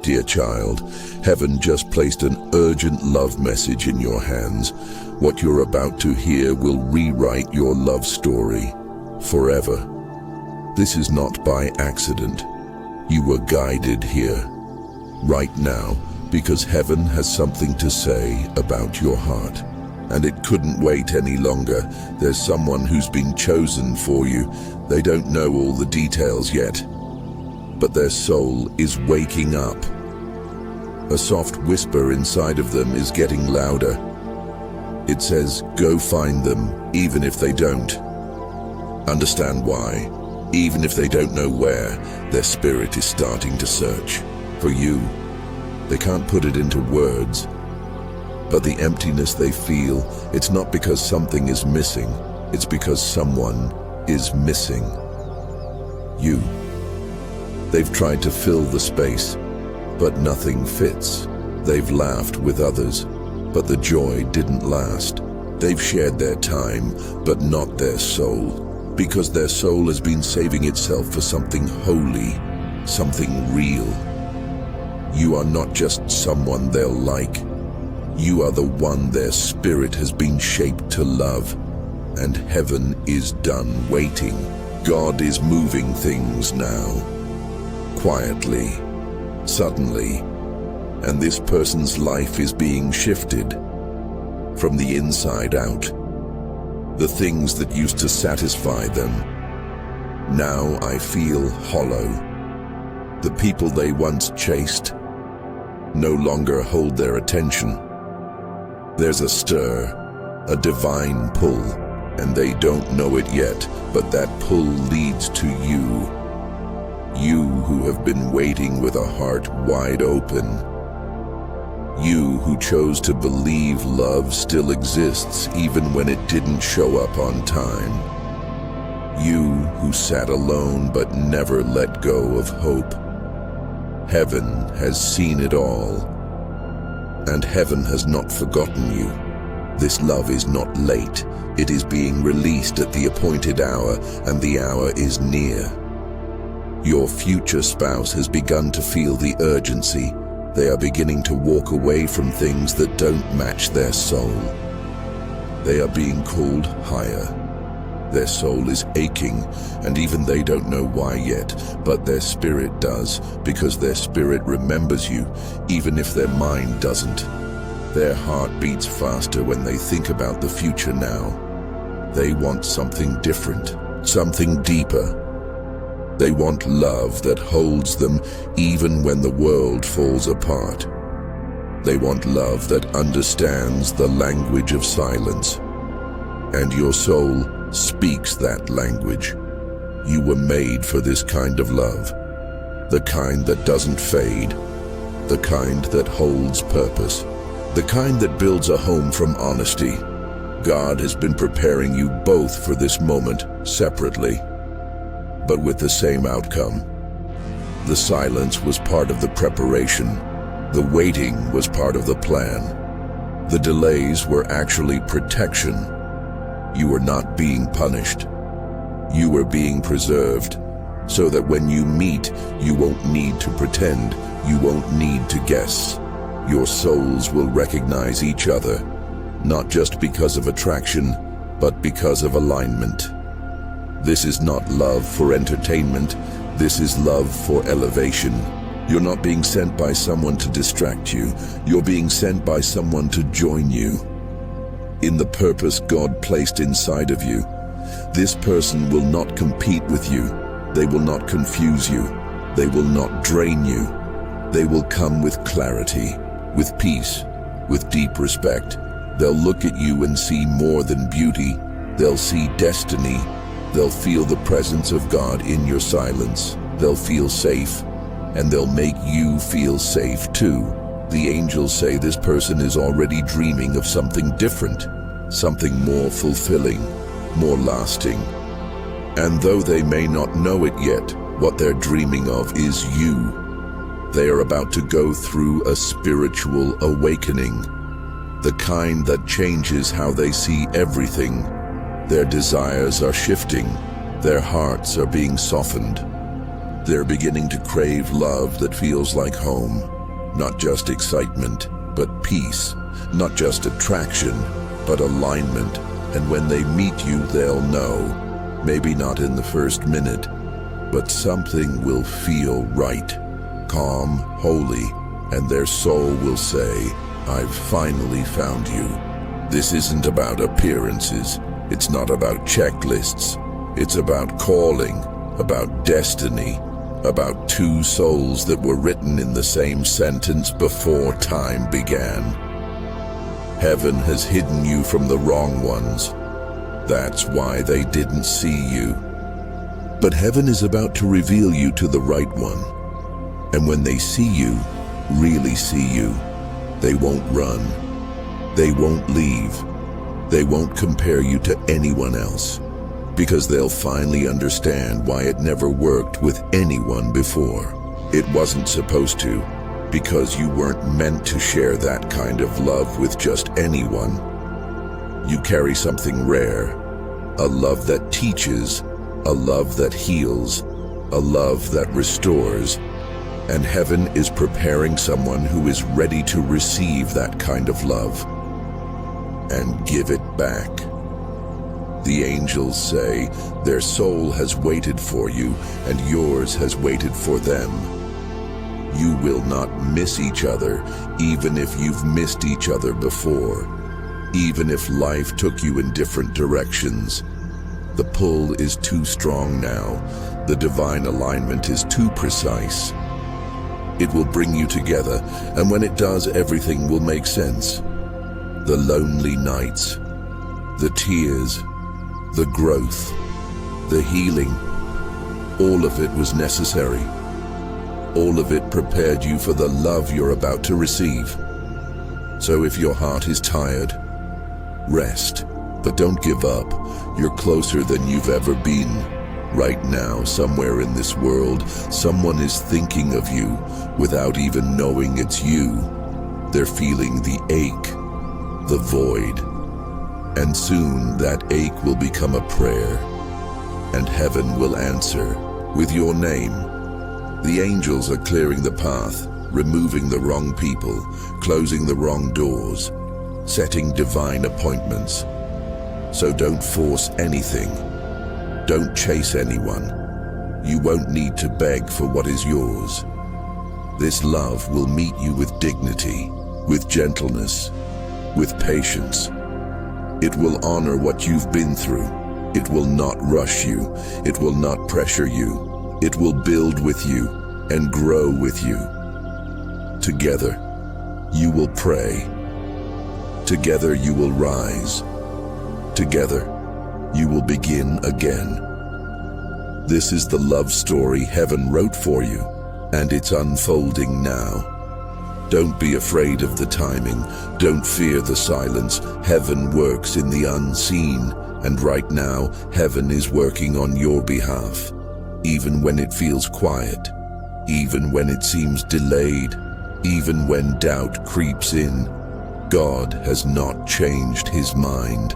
Dear child, heaven just placed an urgent love message in your hands. What you're about to hear will rewrite your love story forever. This is not by accident. You were guided here, right now, because heaven has something to say about your heart. And it couldn't wait any longer. There's someone who's been chosen for you. They don't know all the details yet, but their soul is waking up. A soft whisper inside of them is getting louder. It says, go find them, even if they don't. Understand why? Even if they don't know where, their spirit is starting to search for you. They can't put it into words, but the emptiness they feel, it's not because something is missing, it's because someone is missing. You. They've tried to fill the space, but nothing fits. They've laughed with others, but the joy didn't last. They've shared their time, but not their soul, because their soul has been saving itself for something holy, something real. You are not just someone they'll like. You are the one their spirit has been shaped to love, and heaven is done waiting. God is moving things now, quietly, suddenly, and this person's life is being shifted from the inside out. The things that used to satisfy them, now I feel hollow. The people they once chased no longer hold their attention. There's a stir, a divine pull, and they don't know it yet, but that pull leads to you. You who have been waiting with a heart wide open. You who chose to believe love still exists even when it didn't show up on time. You who sat alone but never let go of hope. Heaven has seen it all, and heaven has not forgotten you. This love is not late. It is being released at the appointed hour, and the hour is near. Your future spouse has begun to feel the urgency. They are beginning to walk away from things that don't match their soul. They are being called higher. Their soul is aching, and even they don't know why yet, but their spirit does, because their spirit remembers you, even if their mind doesn't. Their heart beats faster when they think about the future now. They want something different, something deeper. They want love that holds them even when the world falls apart. They want love that understands the language of silence. And your soul speaks that language. You were made for this kind of love. The kind that doesn't fade. The kind that holds purpose. The kind that builds a home from honesty. God has been preparing you both for this moment, separately, but with the same outcome. The silence was part of the preparation. The waiting was part of the plan. The delays were actually protection. You were not being punished. You were being preserved, so that when you meet, you won't need to pretend. You won't need to guess. Your souls will recognize each other, not just because of attraction, but because of alignment. This is not love for entertainment. This is love for elevation. You're not being sent by someone to distract you. You're being sent by someone to join you in the purpose God placed inside of you. This person will not compete with you. They will not confuse you. They will not drain you. They will come with clarity, with peace, with deep respect. They'll look at you and see more than beauty. They'll see destiny. They'll feel the presence of God in your silence. They'll feel safe, and they'll make you feel safe too. The angels say this person is already dreaming of something different, something more fulfilling, more lasting. And though they may not know it yet, what they're dreaming of is you. They are about to go through a spiritual awakening, the kind that changes how they see everything. Their desires are shifting. Their hearts are being softened. They're beginning to crave love that feels like home, Not just excitement, but peace. Not just attraction, but alignment. And when they meet you, they'll know. Maybe not in the first minute, but something will feel right, calm, holy, and their soul will say, "I've finally found you." This isn't about appearances. It's not about checklists. It's about calling, about destiny, about two souls that were written in the same sentence before time began. Heaven has hidden you from the wrong ones. That's why they didn't see you. But heaven is about to reveal you to the right one. And when they see you, really see you, they won't run. They won't leave. They won't compare you to anyone else, because they'll finally understand why it never worked with anyone before. It wasn't supposed to, because you weren't meant to share that kind of love with just anyone. You carry something rare, a love that teaches, a love that heals, a love that restores, and heaven is preparing someone who is ready to receive that kind of love and give it back. The angels say their soul has waited for you and yours has waited for them. You will not miss each other, even if you've missed each other before. Even if life took you in different directions, the pull is too strong now. The divine alignment is too precise. It will bring you together, and when it does, everything will make sense. The lonely nights, the tears, the growth, the healing, all of it was necessary. All of it prepared you for the love you're about to receive. So if your heart is tired, rest, but don't give up. You're closer than you've ever been. Right now, somewhere in this world, someone is thinking of you without even knowing it's you. They're feeling the ache, the void, and soon that ache will become a prayer, and heaven will answer with your name. The angels are clearing the path, removing the wrong people, closing the wrong doors, setting divine appointments. So don't force anything. Don't chase anyone. You won't need to beg for what is yours. This love will meet you with dignity, with gentleness, with patience. It will honor what you've been through. It will not rush you. It will not pressure you. It will build with you and grow with you. Together, you will pray. Together, you will rise. Together, you will begin again. This is the love story heaven wrote for you, and it's unfolding now. Don't be afraid of the timing. Don't fear the silence. Heaven works in the unseen, and right now, heaven is working on your behalf. Even when it feels quiet, even when it seems delayed, even when doubt creeps in, God has not changed his mind.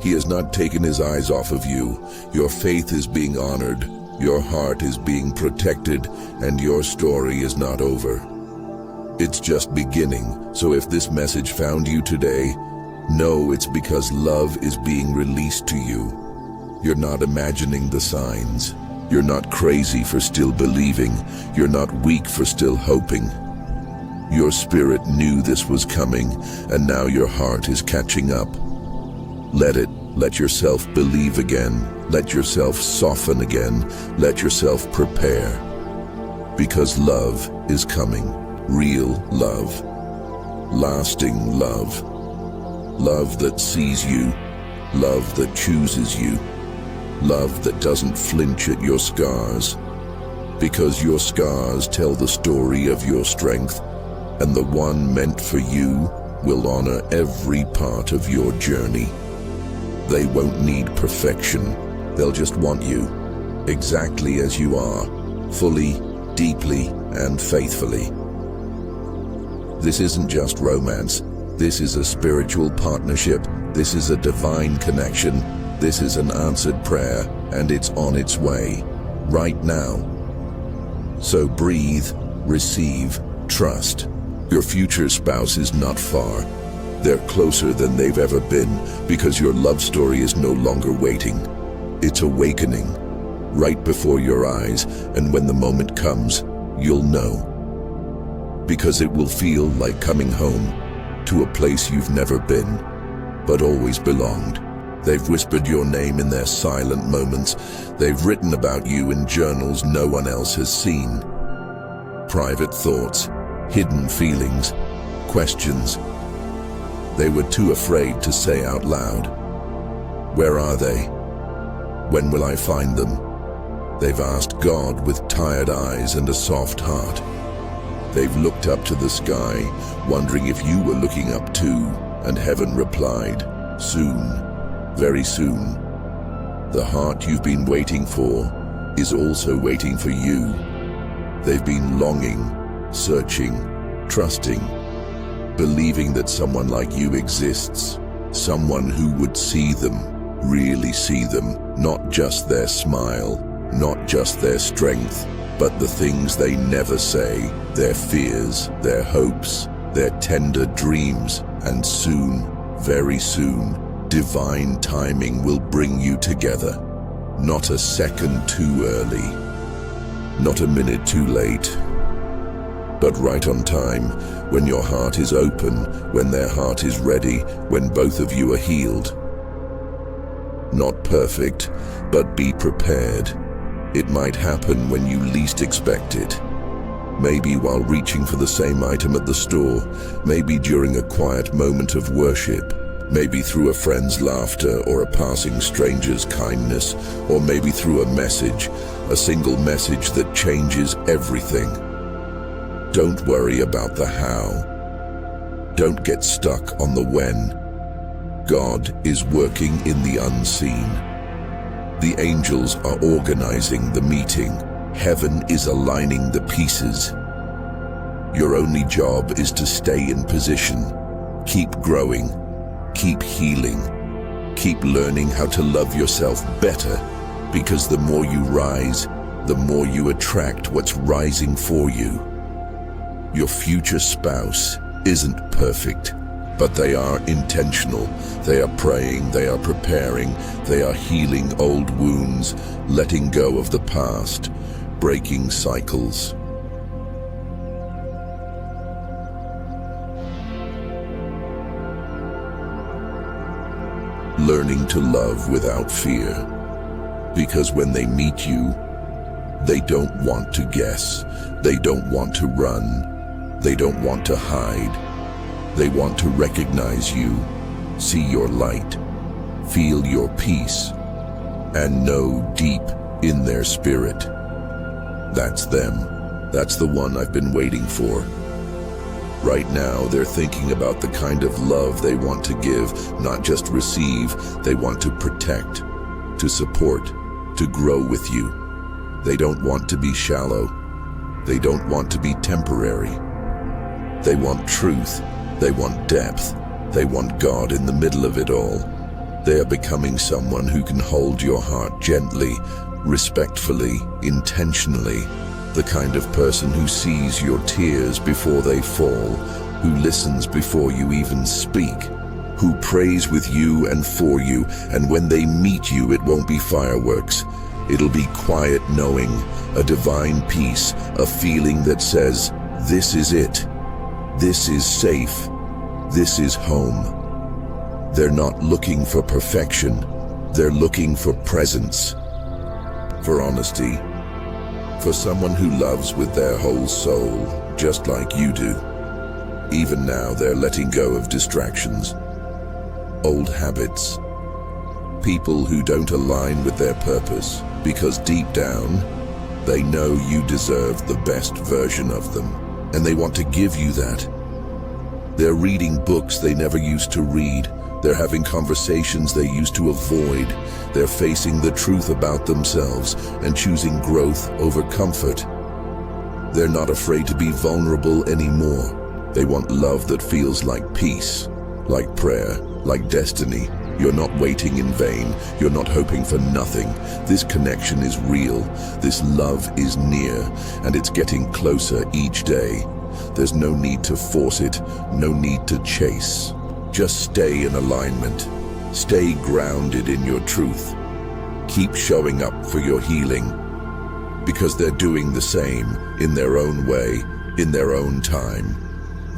He has not taken his eyes off of you. Your faith is being honored, your heart is being protected, and your story is not over. It's just beginning, so if this message found you today, know it's because love is being released to you. You're not imagining the signs. You're not crazy for still believing. You're not weak for still hoping. Your spirit knew this was coming, and now your heart is catching up. Let yourself believe again. Let yourself soften again. Let yourself prepare. Because love is coming. Real love. Lasting love. Love that sees you. Love that chooses you. Love that doesn't flinch at your scars. Because your scars tell the story of your strength, and the one meant for you will honor every part of your journey. They won't need perfection. They'll just want you, exactly as you are, fully, deeply, and faithfully. This isn't just romance. This is a spiritual partnership. This is a divine connection. This is an answered prayer, and it's on its way, right now. So breathe, receive, Trust. Your future spouse is not far. They're closer than they've ever been because your love story is no longer waiting. It's awakening right before your eyes, and when the moment comes, you'll know. Because it will feel like coming home to a place you've never been, but always belonged. They've whispered your name in their silent moments. They've written about you in journals no one else has seen. Private thoughts, hidden feelings, questions they were too afraid to say out loud. Where are they? When will I find them? They've asked God with tired eyes and a soft heart. They've looked up to the sky, wondering if you were looking up too, and heaven replied, soon, very soon. The heart you've been waiting for is also waiting for you. They've been longing, searching, trusting, believing that someone like you exists, someone who would see them, really see them, not just their smile, not just their strength, but the things they never say, their fears, their hopes, their tender dreams. And soon, very soon, divine timing will bring you together. Not a second too early, not a minute too late, but right on time, when your heart is open, when their heart is ready, when both of you are healed. Not perfect, but be prepared. It might happen when you least expect it. Maybe while reaching for the same item at the store, maybe during a quiet moment of worship, maybe through a friend's laughter or a passing stranger's kindness, or maybe through a message, a single message that changes everything. Don't worry about the how. Don't get stuck on the when. God is working in the unseen. The angels are organizing the meeting. Heaven is aligning the pieces. Your only job is to stay in position. Keep growing. Keep healing. Keep learning how to love yourself better, because the more you rise, the more you attract what's rising for you. Your future spouse isn't perfect, but they are intentional. They are praying, they are preparing, they are healing old wounds, letting go of the past, breaking cycles. Learning to love without fear, because when they meet you, they don't want to guess, they don't want to run, they don't want to hide. They want to recognize you, see your light, feel your peace, and know deep in their spirit. That's them. That's the one I've been waiting for. Right now, they're thinking about the kind of love they want to give, not just receive. They want to protect, to support, to grow with you. They don't want to be shallow. They don't want to be temporary. They want truth. They want depth. They want God in the middle of it all. They are becoming someone who can hold your heart gently, respectfully, intentionally. The kind of person who sees your tears before they fall, who listens before you even speak, who prays with you and for you, and when they meet you, it won't be fireworks. It'll be quiet knowing, a divine peace, a feeling that says, this is it. This is safe. This is home. They're not looking for perfection. They're looking for presence, for honesty, for someone who loves with their whole soul, just like you do. Even now, they're letting go of distractions, old habits, people who don't align with their purpose, because deep down, they know you deserve the best version of them. And they want to give you that. They're reading books they never used to read. They're having conversations they used to avoid. They're facing the truth about themselves and choosing growth over comfort. They're not afraid to be vulnerable anymore. They want love that feels like peace, like prayer, like destiny. You're not waiting in vain. You're not hoping for nothing. This connection is real. This love is near, and it's getting closer each day. There's no need to force it, no need to chase. Just stay in alignment. Stay grounded in your truth. Keep showing up for your healing, because they're doing the same in their own way, in their own time.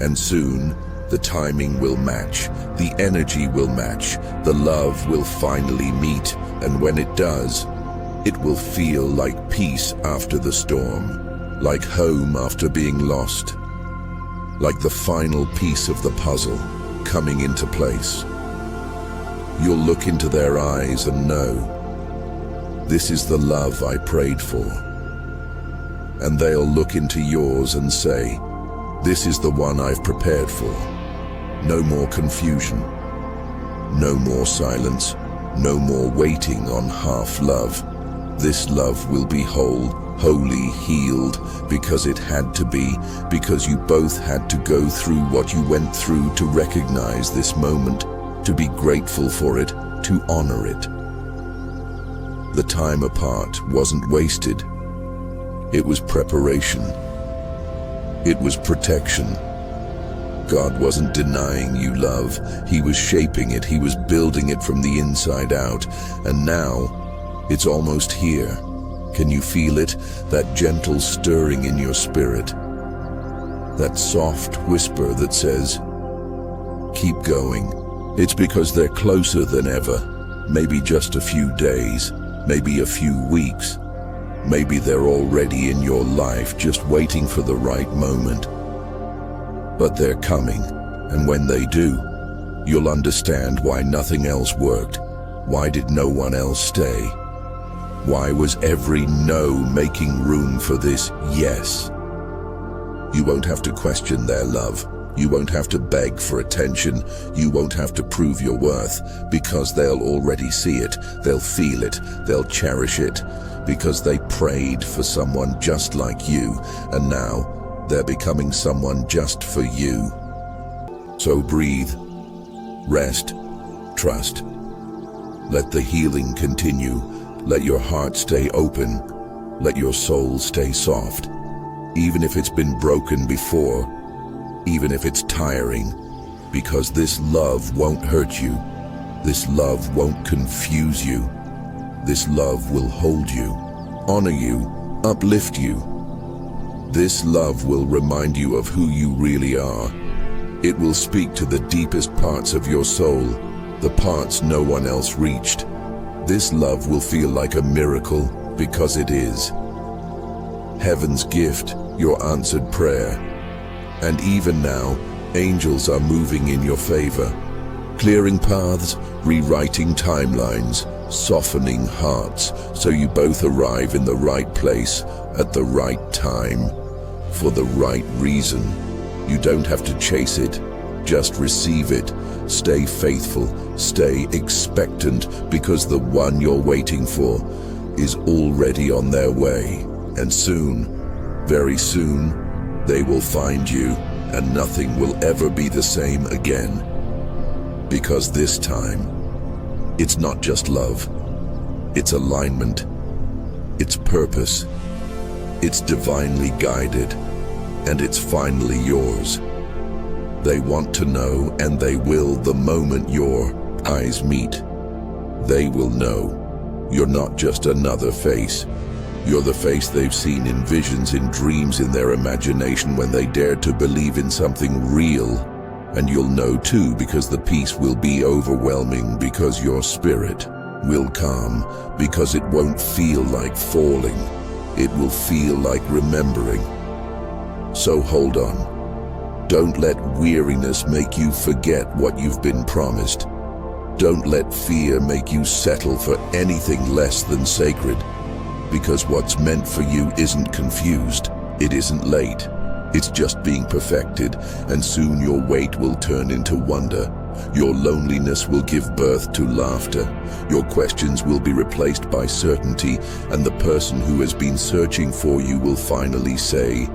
And soon, the timing will match, the energy will match, the love will finally meet, and when it does, it will feel like peace after the storm, like home after being lost, like the final piece of the puzzle coming into place. You'll look into their eyes and know, this is the love I prayed for. And they'll look into yours and say, this is the one I've prepared for. No more confusion, no more silence, no more waiting on half love. This love will be whole, wholly healed, because it had to be, because you both had to go through what you went through to recognize this moment, to be grateful for it, to honor it. The time apart wasn't wasted. It was preparation. It was protection. God wasn't denying you love. He was shaping it. He was building it from the inside out. And now, it's almost here. Can you feel it? That gentle stirring in your spirit. That soft whisper that says, keep going. It's because they're closer than ever. Maybe just a few days, maybe a few weeks. Maybe they're already in your life, just waiting for the right moment. But they're coming, and when they do, you'll understand why nothing else worked. Why did no one else stay? Why was every no making room for this yes? You won't have to question their love. You won't have to beg for attention. You won't have to prove your worth, because they'll already see it. They'll feel it. They'll cherish it, because they prayed for someone just like you, and now they're becoming someone just for you. So breathe, rest, trust. Let the healing continue. Let your heart stay open. Let your soul stay soft. Even if it's been broken before, even if it's tiring, because this love won't hurt you. This love won't confuse you. This love will hold you, honor you, uplift you. This love will remind you of who you really are. It will speak to the deepest parts of your soul, the parts no one else reached. This love will feel like a miracle, because it is. Heaven's gift, your answered prayer. And even now, angels are moving in your favor, clearing paths, rewriting timelines, softening hearts, so you both arrive in the right place at the right time, for the right reason. You don't have to chase it, just receive it. Stay faithful, stay expectant, because the one you're waiting for is already on their way. And soon, very soon, they will find you, and nothing will ever be the same again. Because this time, it's not just love, it's alignment, it's purpose, it's divinely guided, and it's finally yours. They want to know, and they will the moment your eyes meet. They will know you're not just another face. You're the face they've seen in visions, in dreams, in their imagination, when they dared to believe in something real. And you'll know too, because the peace will be overwhelming, because your spirit will calm, because it won't feel like falling. It will feel like remembering. So hold on. Don't let weariness make you forget what you've been promised. Don't let fear make you settle for anything less than sacred. Because what's meant for you isn't confused. It isn't late. It's just being perfected, and soon your wait will turn into wonder. Your loneliness will give birth to laughter. Your questions will be replaced by certainty, and the person who has been searching for you will finally say,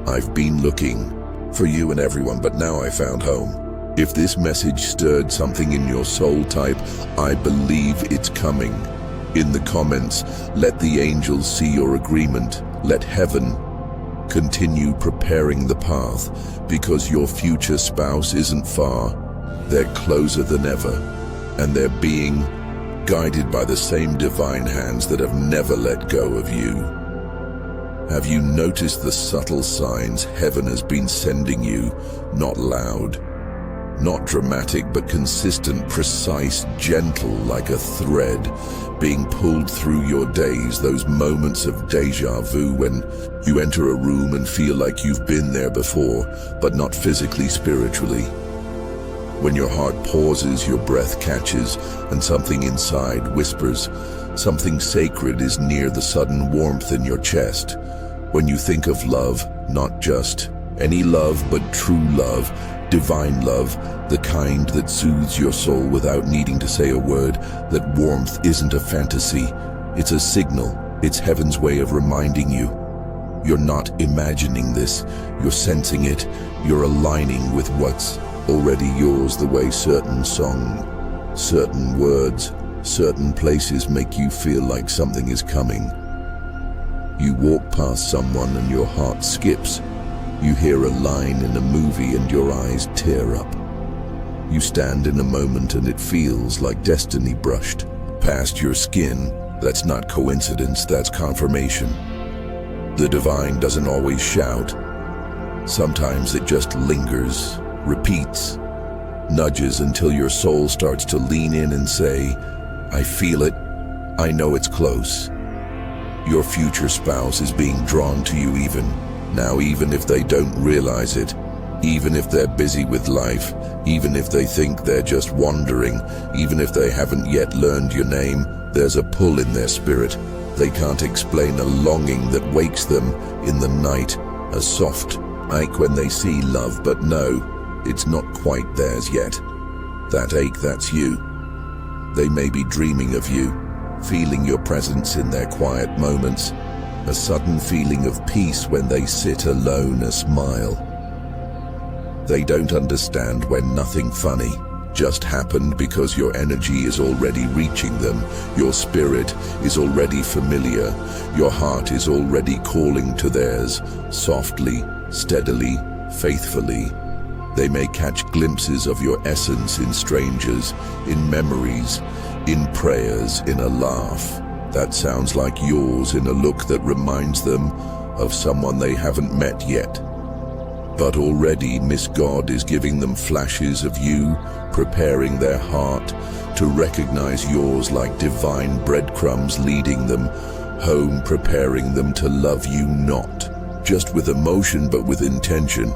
I've been looking for you and everyone, but now I found home. If this message stirred something in your soul, type, I believe it's coming. In the comments, let the angels see your agreement. Let heaven Continue preparing the path, because your future spouse isn't far. They're closer than ever, and they're being guided by the same divine hands that have never let go of you. Have you noticed the subtle signs heaven has been sending you? Not loud, not dramatic, but consistent, precise, gentle, like a thread being pulled through your days. Those moments of deja vu when you enter a room and feel like you've been there before, but not physically, spiritually. When your heart pauses, your breath catches, and something inside whispers, something sacred is near. The sudden warmth in your chest. When you think of love, not just any love, but true love, divine love, the kind that soothes your soul without needing to say a word, that warmth isn't a fantasy, it's a signal. It's heaven's way of reminding you. You're not imagining this, you're sensing it, you're aligning with what's already yours. The way certain song, certain words, certain places make you feel like something is coming. You walk past someone and your heart skips. You hear a line in a movie and your eyes tear up. You stand in a moment and it feels like destiny brushed past your skin. That's not coincidence, that's confirmation. The divine doesn't always shout. Sometimes it just lingers, repeats, nudges until your soul starts to lean in and say, I feel it, I know it's close. Your future spouse is being drawn to you even if they don't realize it, even if they're busy with life, even if they think they're just wandering, even if they haven't yet learned your name. There's a pull in their spirit. They can't explain, a longing that wakes them in the night, a soft ache when they see love, but no, it's not quite theirs yet. That ache, that's you. They may be dreaming of you, feeling your presence in their quiet moments, a sudden feeling of peace when they sit alone, a smile. They don't understand when nothing funny just happened, because your energy is already reaching them, your spirit is already familiar, your heart is already calling to theirs, softly, steadily, faithfully. They may catch glimpses of your essence in strangers, in memories, in prayers, in a laugh that sounds like yours, in a look that reminds them of someone they haven't met yet. But already Miss God is giving them flashes of you, preparing their heart to recognize yours like divine breadcrumbs, leading them home, preparing them to love you not just with emotion but with intention,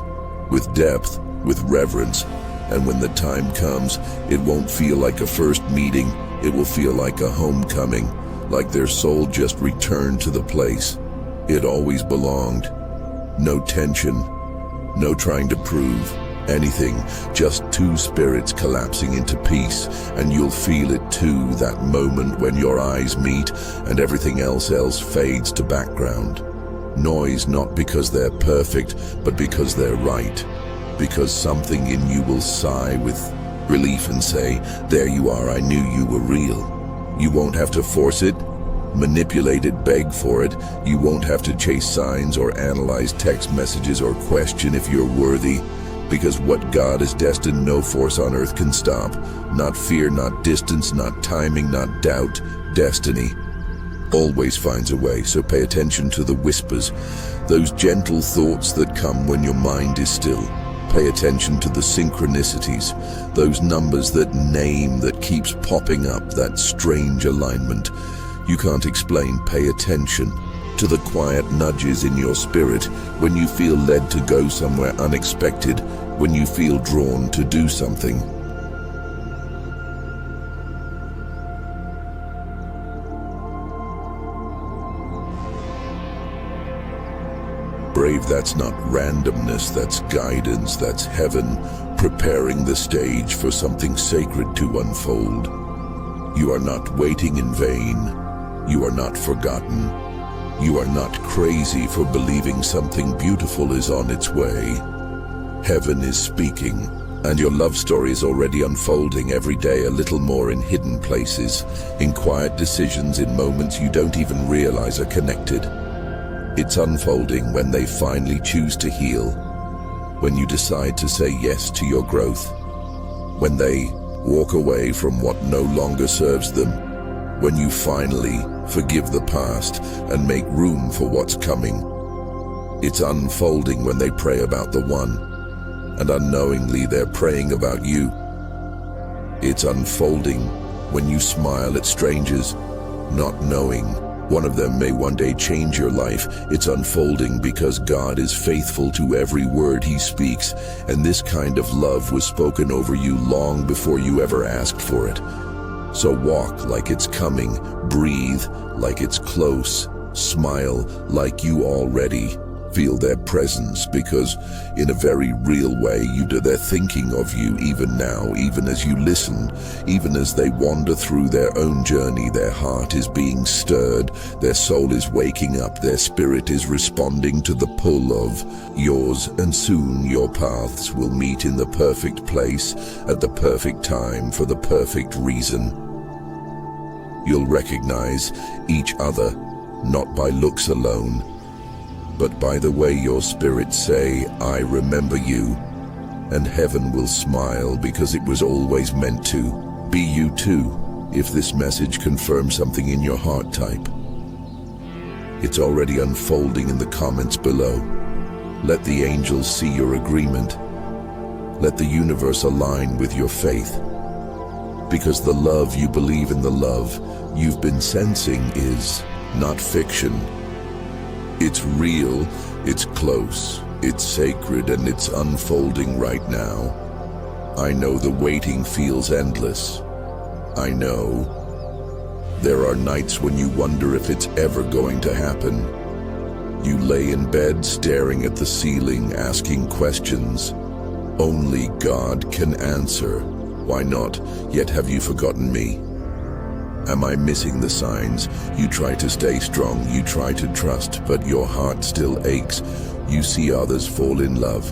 with depth, with reverence. And when the time comes, it won't feel like a first meeting, it will feel like a homecoming, like their soul just returned to the place it always belonged. No tension, no trying to prove anything, just two spirits collapsing into peace, and you'll feel it too, that moment when your eyes meet and everything else fades to background noise, not because they're perfect, but because they're right, because something in you will sigh with relief and say, there you are, I knew you were real. You won't have to force it, manipulate it, beg for it. You won't have to chase signs or analyze text messages or question if you're worthy, because what God has destined, no force on earth can stop. Not fear, not distance, not timing, not doubt. Destiny always finds a way, so pay attention to the whispers, those gentle thoughts that come when your mind is still. Pay attention to the synchronicities, those numbers, that name that keeps popping up, that strange alignment you can't explain. Pay attention to the quiet nudges in your spirit when you feel led to go somewhere unexpected, when you feel drawn to do something. Brave, that's not randomness, that's guidance, that's heaven preparing the stage for something sacred to unfold. You are not waiting in vain. You are not forgotten. You are not crazy for believing something beautiful is on its way. Heaven is speaking, and your love story is already unfolding every day, a little more, in hidden places, in quiet decisions, in moments you don't even realize are connected. It's unfolding when they finally choose to heal, when you decide to say yes to your growth, when they walk away from what no longer serves them, when you finally forgive the past and make room for what's coming. It's unfolding when they pray about the one, and unknowingly they're praying about you. It's unfolding when you smile at strangers, not knowing one of them may one day change your life. It's unfolding because God is faithful to every word He speaks, and this kind of love was spoken over you long before you ever asked for it. So walk like it's coming, breathe like it's close, smile like you already feel their presence, because in a very real way they're thinking of you even now, even as you listen, even as they wander through their own journey. Their heart is being stirred, their soul is waking up, their spirit is responding to the pull of yours, and soon your paths will meet in the perfect place at the perfect time for the perfect reason. You'll recognize each other not by looks alone, but by the way your spirits say, "I remember you," and heaven will smile because it was always meant to be you too. If this message confirms something in your heart type, it's already unfolding in the comments below. Let the angels see your agreement. Let the universe align with your faith, because the love you believe in, the love you've been sensing, is not fiction. It's real, it's close, it's sacred, and it's unfolding right now. I know the waiting feels endless. I know there are nights when you wonder if it's ever going to happen. You lay in bed staring at the ceiling, asking questions only God can answer. Why not? Yet have you forgotten me? Am I missing the signs? You try to stay strong, you try to trust, but your heart still aches. You see others fall in love.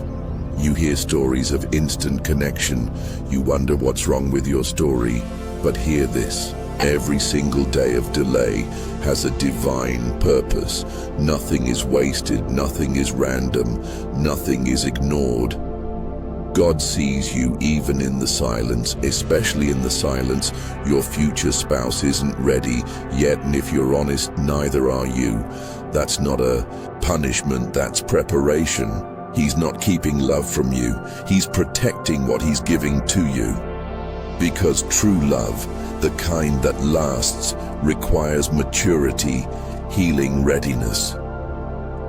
You hear stories of instant connection. You wonder what's wrong with your story. But hear this: every single day of delay has a divine purpose. Nothing is wasted, nothing is random, nothing is ignored. God sees you even in the silence, especially in the silence. Your future spouse isn't ready yet, and if you're honest, neither are you. That's not a punishment, that's preparation. He's not keeping love from you. He's protecting what He's giving to you. Because true love, the kind that lasts, requires maturity, healing readiness.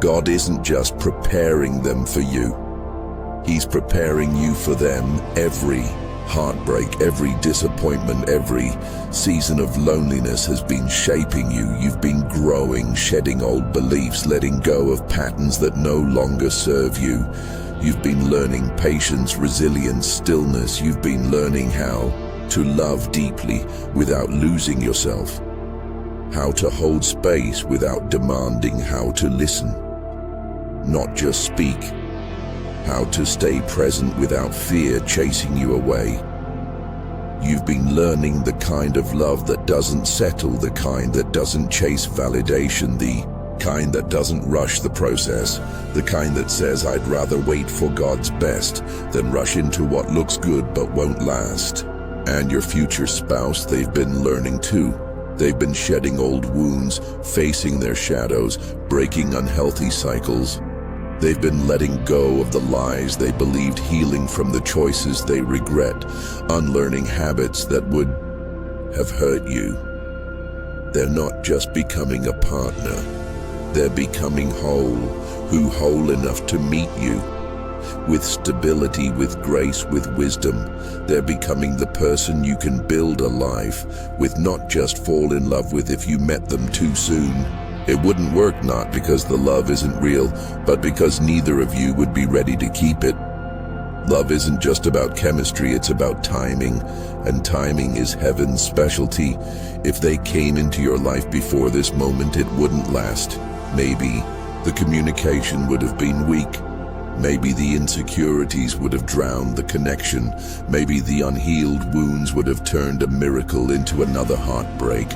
God isn't just preparing them for you. He's preparing you for them. Every heartbreak, every disappointment, every season of loneliness has been shaping you. You've been growing, shedding old beliefs, letting go of patterns that no longer serve you. You've been learning patience, resilience, stillness. You've been learning how to love deeply without losing yourself, how to hold space without demanding, how to listen, not just speak, how to stay present without fear chasing you away. You've been learning the kind of love that doesn't settle, the kind that doesn't chase validation, the kind that doesn't rush the process, the kind that says, "I'd rather wait for God's best than rush into what looks good but won't last." And your future spouse, they've been learning too. They've been shedding old wounds, facing their shadows, breaking unhealthy cycles. They've been letting go of the lies they believed, healing from the choices they regret, unlearning habits that would have hurt you. They're not just becoming a partner, they're becoming whole enough to meet you. With stability, with grace, with wisdom. They're becoming the person you can build a life with, not just fall in love with if you met them too soon. It wouldn't work, not because the love isn't real, but because neither of you would be ready to keep it. Love isn't just about chemistry, it's about timing, and timing is heaven's specialty. If they came into your life before this moment, it wouldn't last. Maybe the communication would have been weak. Maybe the insecurities would have drowned the connection. Maybe the unhealed wounds would have turned a miracle into another heartbreak.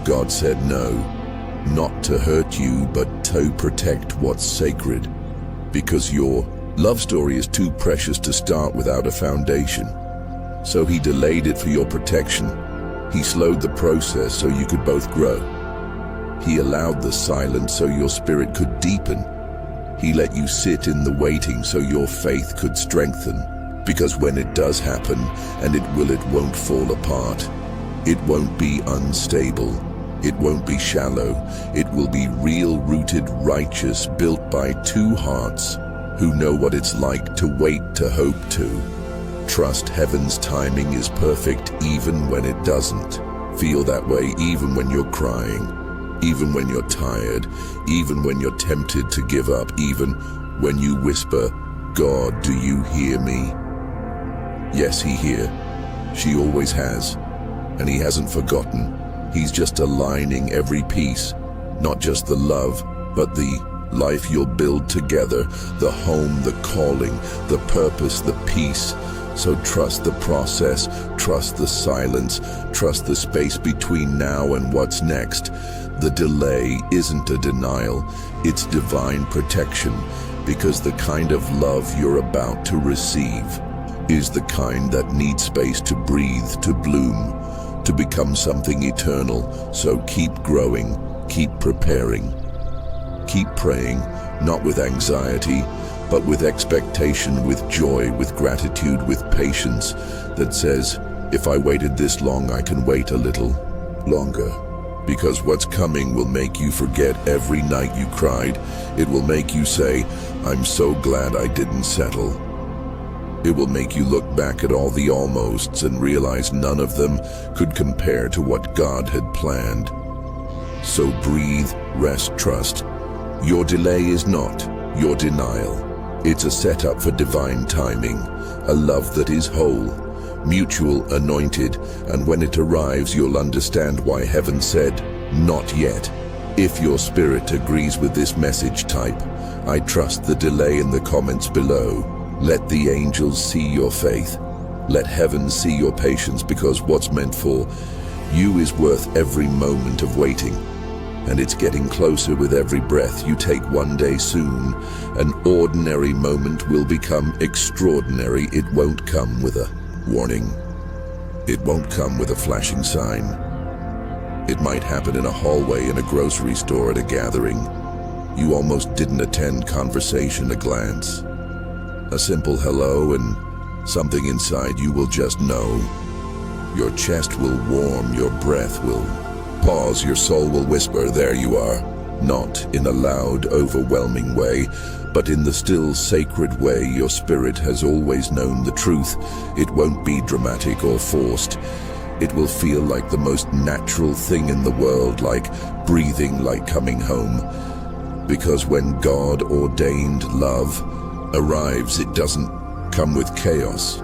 God said no. not to hurt you, but to protect what's sacred. Because your love story is too precious to start without a foundation. So he delayed it for your protection. He slowed the process so you could both grow. He allowed the silence so your spirit could deepen. He let you sit in the waiting so your faith could strengthen. Because when it does happen, and it won't fall apart. It won't be unstable. It won't be shallow. It will be real, rooted, righteous, built by two hearts who know what it's like to wait, to hope, to trust heaven's timing is perfect even when it doesn't. Feel that way even when you're crying, even when you're tired, even when you're tempted to give up, even when you whisper, "God, do you hear me?" Yes, he hears. She always has. And he hasn't forgotten. He's just aligning every piece, not just the love, but the life you'll build together, the home, the calling, the purpose, the peace. So trust the process, trust the silence, trust the space between now and what's next. The delay isn't a denial, it's divine protection, because the kind of love you're about to receive is the kind that needs space to breathe, to bloom, to become something eternal. So keep growing, keep preparing, keep praying, not with anxiety, but with expectation, with joy, with gratitude, with patience that says, if I waited this long, I can wait a little longer. Because what's coming will make you forget every night you cried. It will make you say, I'm so glad I didn't settle. It will make you look back at all the almosts and realize none of them could compare to what God had planned. So breathe, rest, trust. Your delay is not your denial. It's a setup for divine timing, a love that is whole, mutual, anointed, and when it arrives, you'll understand why heaven said, not yet. If your spirit agrees with this message, type, I trust the delay in the comments below. Let the angels see your faith. Let heaven see your patience, because what's meant for you is worth every moment of waiting. And it's getting closer with every breath you take. One day soon, an ordinary moment will become extraordinary. It won't come with a warning. It won't come with a flashing sign. It might happen in a hallway, in a grocery store, at a gathering. You almost didn't attend, conversation, a glance. A simple hello, and something inside you will just know. Your chest will warm, your breath will pause, your soul will whisper, there you are. Not in a loud, overwhelming way, but in the still, sacred way your spirit has always known the truth. It won't be dramatic or forced. It will feel like the most natural thing in the world, like breathing, like coming home. Because when God ordained love arrives, it doesn't come with chaos.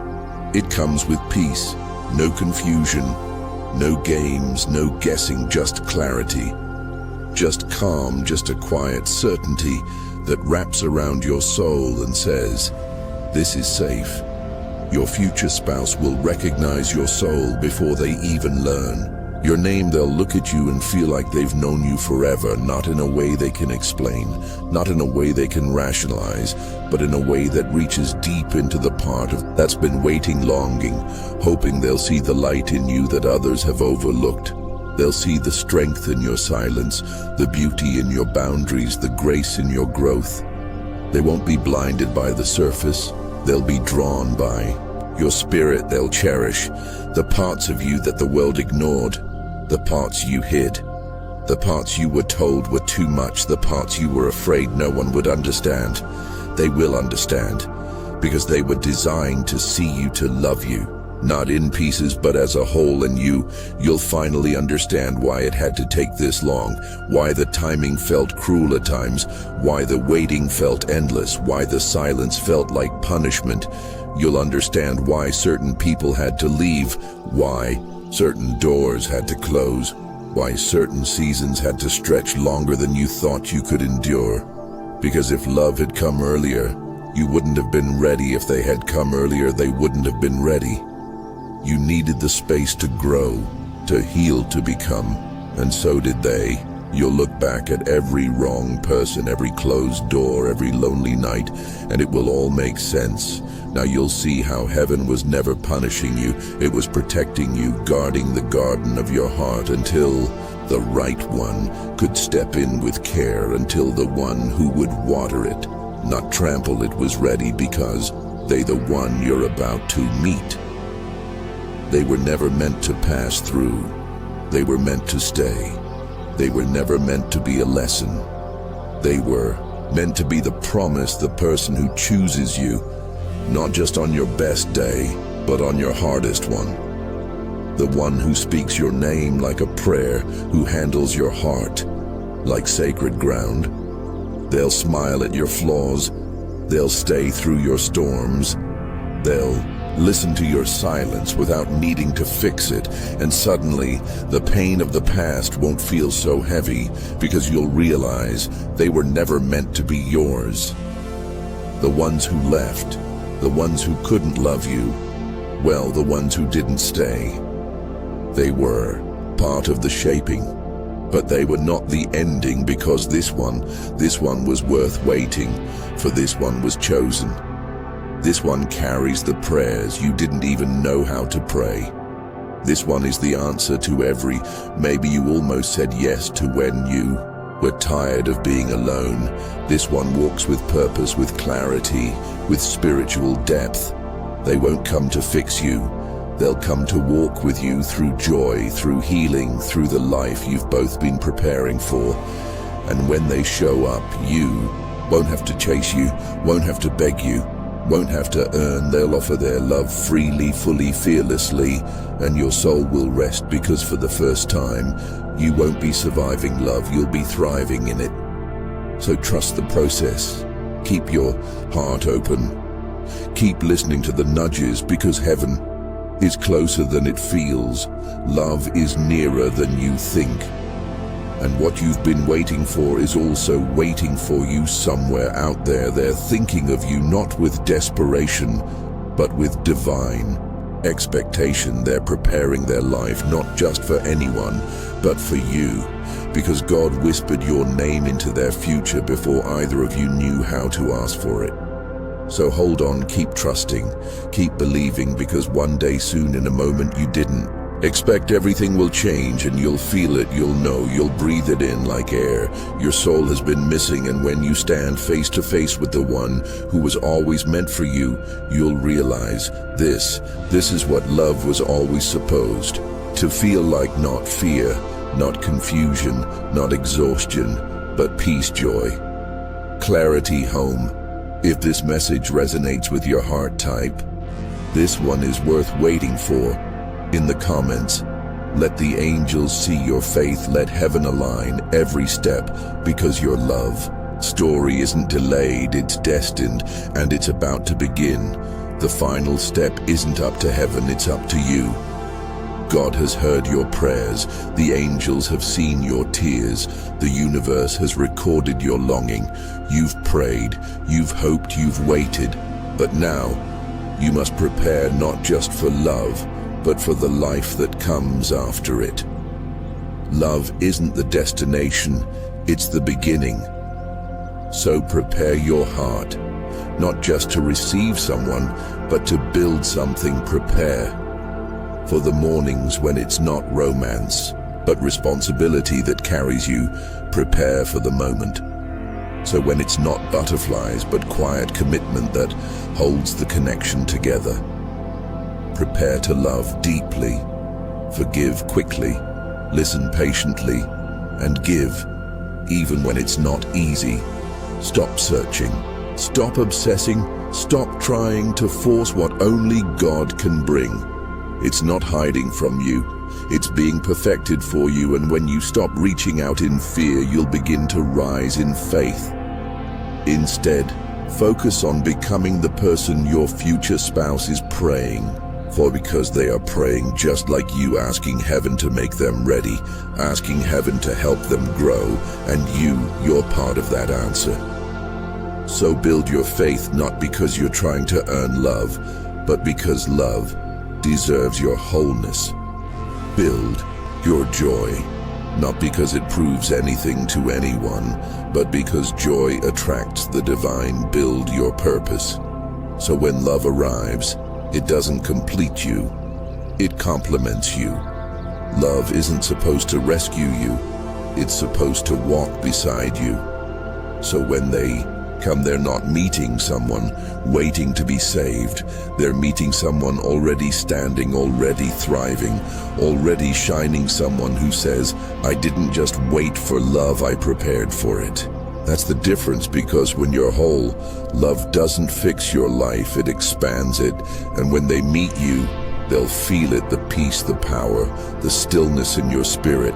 It comes with peace, no confusion, no games, no guessing, just clarity, just calm, just a quiet certainty that wraps around your soul and says, this is safe. Your future spouse will recognize your soul before they even learn your name. They'll look at you and feel like they've known you forever, not in a way they can explain, not in a way they can rationalize, but in a way that reaches deep into the part of that's been waiting, longing, hoping they'll see the light in you that others have overlooked. They'll see the strength in your silence, the beauty in your boundaries, the grace in your growth. They won't be blinded by the surface. They'll be drawn by your spirit. They'll cherish the parts of you that the world ignored, the parts you hid, the parts you were told were too much, the parts you were afraid no one would understand. They will understand, because they were designed to see you, to love you, not in pieces but as a whole. And you'll finally understand why it had to take this long, why the timing felt cruel at times, why the waiting felt endless, why the silence felt like punishment. You'll understand why certain people had to leave, why certain doors had to close, why certain seasons had to stretch longer than you thought you could endure. Because if love had come earlier, you wouldn't have been ready. If they had come earlier, they wouldn't have been ready. You needed the space to grow, to heal, to become, and so did they. You'll look back at every wrong person, every closed door, every lonely night, and it will all make sense. Now you'll see how heaven was never punishing you. It was protecting you, guarding the garden of your heart until the right one could step in with care, until the one who would water it, not trample it, was ready, because they the one you're about to meet. They were never meant to pass through. They were meant to stay. They were never meant to be a lesson. They were meant to be the promise, the person who chooses you, not just on your best day, but on your hardest one. The one who speaks your name like a prayer, who handles your heart like sacred ground. They'll smile at your flaws. They'll stay through your storms. They'll listen to your silence without needing to fix it, and suddenly the pain of the past won't feel so heavy, because you'll realize they were never meant to be yours. The ones who left, the ones who couldn't love you, well, the ones who didn't stay. They were part of the shaping, but they were not the ending, because this one was worth waiting, for this one was chosen. This one carries the prayers you didn't even know how to pray. This one is the answer to every maybe you almost said yes to when you were tired of being alone. This one walks with purpose, with clarity, with spiritual depth. They won't come to fix you. They'll come to walk with you through joy, through healing, through the life you've both been preparing for. And when they show up, you won't have to chase you, won't have to beg you, won't have to earn. They'll offer their love freely, fully, fearlessly, and your soul will rest, because for the first time, you won't be surviving love, you'll be thriving in it. So trust the process. Keep your heart open. Keep listening to the nudges, because heaven is closer than it feels. Love is nearer than you think. And what you've been waiting for is also waiting for you somewhere out there. They're thinking of you not with desperation, but with divine expectation. They're preparing their life not just for anyone, but for you, because God whispered your name into their future before either of you knew how to ask for it. So hold on, keep trusting, keep believing, because one day soon, in a moment you didn't expect, everything will change, and you'll feel it, you'll know, you'll breathe it in like air. Your soul has been missing, and when you stand face to face with the one who was always meant for you, you'll realize this is what love was always supposed to feel like. Not fear, not confusion, not exhaustion, but peace, joy, clarity, home. If this message resonates with your heart, type, "This one is worth waiting for," in the comments. Let the angels see your faith. Let heaven align every step, because your love story isn't delayed, it's destined, and it's about to begin. The final step isn't up to heaven, it's up to you. God has heard your prayers. The angels have seen your tears. The universe has recorded your longing. You've prayed, you've hoped, you've waited. But now, you must prepare not just for love, but for the life that comes after it. Love isn't the destination, it's the beginning. So prepare your heart, not just to receive someone, but to build something. Prepare for the mornings when it's not romance, but responsibility that carries you. Prepare for the moment, so when it's not butterflies, but quiet commitment that holds the connection together. Prepare to love deeply, forgive quickly, listen patiently, and give, even when it's not easy. Stop searching, stop obsessing, stop trying to force what only God can bring. It's not hiding from you, it's being perfected for you, and when you stop reaching out in fear, you'll begin to rise in faith. Instead, focus on becoming the person your future spouse is praying for, because they are praying just like you, asking heaven to make them ready, asking heaven to help them grow, and you're part of that answer. So build your faith, not because you're trying to earn love, but because love deserves your wholeness. Build your joy, not because it proves anything to anyone, but because joy attracts the divine. Build your purpose. So when love arrives, it doesn't complete you, it complements you. Love isn't supposed to rescue you, it's supposed to walk beside you. So when they come, they're not meeting someone waiting to be saved. They're meeting someone already standing, already thriving, already shining. Someone who says, I didn't just wait for love, I prepared for it. That's the difference, because when you're whole, love doesn't fix your life, it expands it. And when they meet you, they'll feel it, the peace, the power, the stillness in your spirit.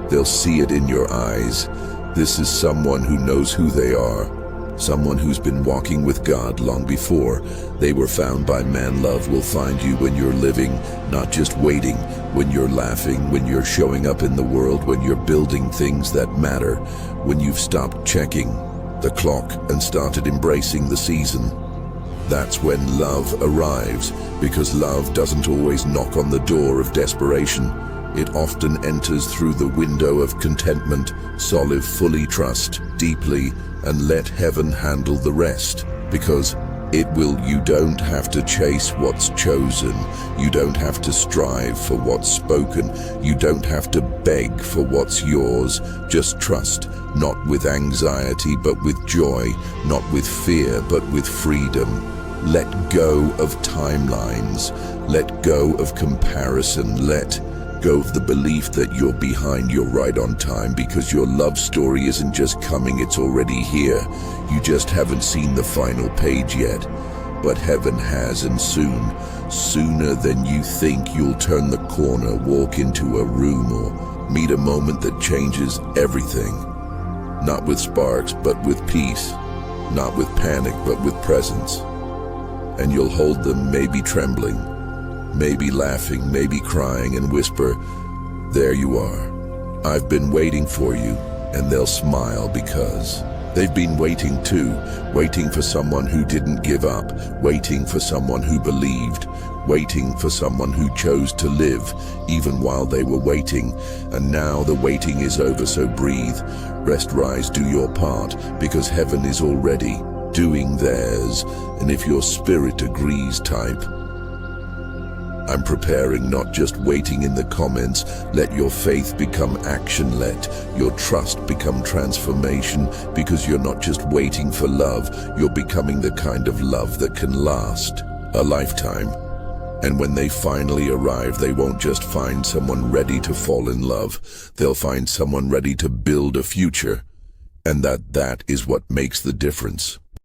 They'll see it in your eyes. This is someone who knows who they are. Someone who's been walking with God long before they were found by man. Love will find you when you're living, not just waiting, when you're laughing, when you're showing up in the world, when you're building things that matter, when you've stopped checking the clock and started embracing the season. That's when love arrives, because love doesn't always knock on the door of desperation. It often enters through the window of contentment. Solve fully, trust deeply, and let heaven handle the rest, because it will. You don't have to chase what's chosen. You don't have to strive for what's spoken. You don't have to beg for what's yours. Just trust, not with anxiety, but with joy, not with fear, but with freedom. Let go of timelines. Let go of comparison. Let go of the belief that you're behind. You're right on time, because your love story isn't just coming, it's already here. You just haven't seen the final page yet. But heaven has, and soon, sooner than you think, you'll turn the corner, walk into a room, or meet a moment that changes everything. Not with sparks, but with peace. Not with panic, but with presence. And you'll hold them, maybe trembling, maybe laughing, maybe crying, and whisper, there you are. I've been waiting for you. And they'll smile, because they've been waiting too, waiting for someone who didn't give up, waiting for someone who believed, waiting for someone who chose to live even while they were waiting. And now the waiting is over, so breathe, rest, rise, do your part, because heaven is already doing theirs. And if your spirit agrees, type, I'm preparing, not just waiting in the comments. Let your faith become action. Let your trust become transformation, because you're not just waiting for love, you're becoming the kind of love that can last a lifetime. And when they finally arrive, they won't just find someone ready to fall in love, they'll find someone ready to build a future. And that is what makes the difference.